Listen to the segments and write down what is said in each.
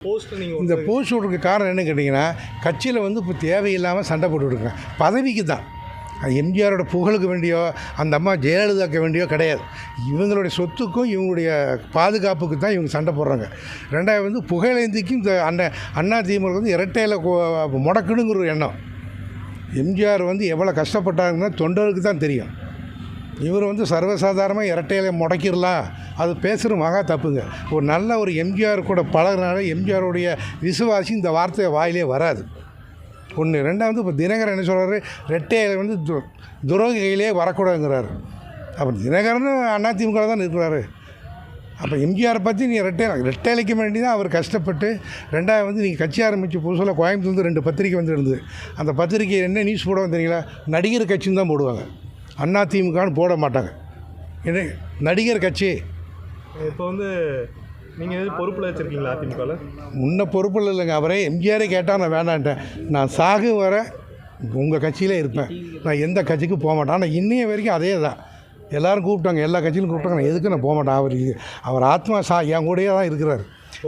இந்த போஸ்ட் விட்றதுக்கு காரணம் என்னன்னு கேட்டிங்கன்னா, கட்சியில் வந்து இப்போ தேவையில்லாமல் சண்டை போட்டுருக்கேன். பதவிக்கு தான். அது எம்ஜிஆரோட புகழுக்கு வேண்டியோ அந்த அம்மா ஜெயலலிதாக்க வேண்டியோ கிடையாது. இவங்களுடைய சொத்துக்கும் இவங்களுடைய பாதுகாப்புக்கு தான் இவங்க சண்டை போடுறாங்க. ரெண்டாவது வந்து புகழேந்திக்கும் இந்த அண்ணா திமுக வந்து இரட்டையில் முடக்கணுங்கிற ஒரு எண்ணம். எம்ஜிஆர் வந்து எவ்வளோ கஷ்டப்பட்டாங்கன்னா தொண்டர்களுக்கு தான் தெரியும். இவர் வந்து சர்வசாதாரணமாக இரட்டையில முடக்கிடலாம், அது பேசுகிற மகா தப்புங்க. ஒரு நல்ல ஒரு எம்ஜிஆர் கூட பழகினால எம்ஜிஆருடைய விசுவாசி இந்த வார்த்தை வாயிலே வராது. ஒன்று. ரெண்டாவது இப்போ தினகரன் என்ன சொல்கிறாரு, ரெட்டையில வந்து துரோகிகளே வரக்கூடாதுங்கிறாரு. அப்புறம் தினகரன் அதிமுக தான் இருக்கிறாரு. அப்போ எம்ஜிஆரை பற்றி நீ ரெட்டையிலைக்க வேண்டி தான் அவர் கஷ்டப்பட்டு. ரெண்டாவது வந்து நீங்கள் கட்சி ஆரம்பித்து புதுசில் கோயம்புத்தூர் 2 பத்திரிக்கை வந்து இருந்தது. அந்த பத்திரிக்கை என்ன நியூஸ் போடுவாங்க தெரியுங்களா, நடிகர் கட்சின்னு தான் போடுவாங்க, அதிமுகன்னு போட மாட்டாங்க. என்ன நடிகர் கட்சி. இப்போ வந்து நீங்கள் பொறுப்பில் வச்சுருக்கீங்களா அதிமுகவில்? முன்ன பொறுப்பில் இல்லைங்க. அவரே எம்ஜிஆரே கேட்டால் நான் வேண்டான்ட்டேன். நான் சாகு வர உங்கள் கட்சியிலே இருப்பேன், நான் எந்த கட்சிக்கும் போக மாட்டேன். ஆனால் இன்னைய வரைக்கும் அதே தான். எல்லோரும் கூப்பிட்டாங்க, எல்லா கட்சியிலும் கூப்பிட்டாங்க, நான் எதுக்கு நான் போக மாட்டேன். அவர் ஆத்மா என் கூடயே தான் இருக்கிறார்.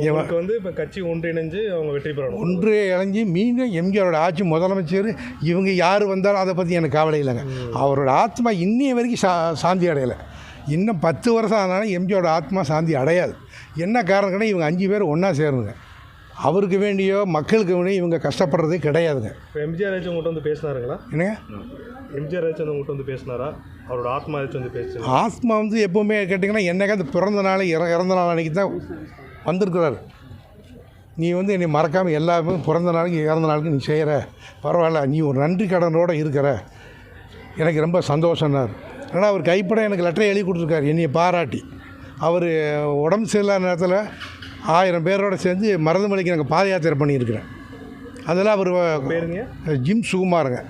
இவருக்கு வந்து இப்போ கட்சி ஒன்றிணைஞ்சு அவங்க வெற்றி பெறணும். ஒன்று இணைஞ்சு மீண்டும் எம்ஜிஆரோட ஆட்சி முதலமைச்சர் இவங்க யார் வந்தாலும் அதை பற்றி எனக்கு கவலை இல்லைங்க. அவரோட ஆத்மா இன்னைய வரைக்கும் சாந்தி அடையலை. இன்னும் 10 வருஷம் ஆனாலும் எம்ஜிஆரோட ஆத்மா சாந்தி அடையாது. என்ன காரணம் கேட்டால் இவங்க 5 பேர் ஒன்றா சேருங்க. அவருக்கு வேண்டியோ மக்களுக்கு வேண்டியோ இவங்க கஷ்டப்படுறதே கிடையாதுங்க. இப்போ எம்ஜிஆர் ஏச்சும் உங்கள்கிட்ட வந்து பேசினாருங்களா? என்னங்க எம்ஜிஆர் ஏச்சும் உங்கள்கிட்ட வந்து பேசினாரா? அவரோட ஆத்மா ஏச்சும் வந்து பேசு? ஆத்மா வந்து எப்போவுமே கேட்டிங்கன்னா என்னைக்கு அந்த பிறந்த நாள் இறந்த நாள் அன்றைக்கி தான் வந்திருக்கிறார். நீ வந்து என்னை மறக்காமல் எல்லாமே பிறந்த நாளைக்கு இறந்த நாளுக்கு நீ செய்கிற, பரவாயில்ல, நீ ஒரு நன்றி கடனோடு இருக்கிற, எனக்கு ரொம்ப சந்தோஷம்னார். ஆனால் அவர் கைப்பட எனக்கு லெட்டரை எழுதி கொடுத்துருக்காரு என்னையை பாராட்டி. அவர் உடம்பு சரியில்லாத நேரத்தில் 1000 பேரோடு சேர்ந்து மருதமலைக்கு நாங்கள் பாத யாத்திரை பண்ணியிருக்கிறேன். அதெல்லாம் அவர் பேருங்க ஜிம் சுகுமாருங்க.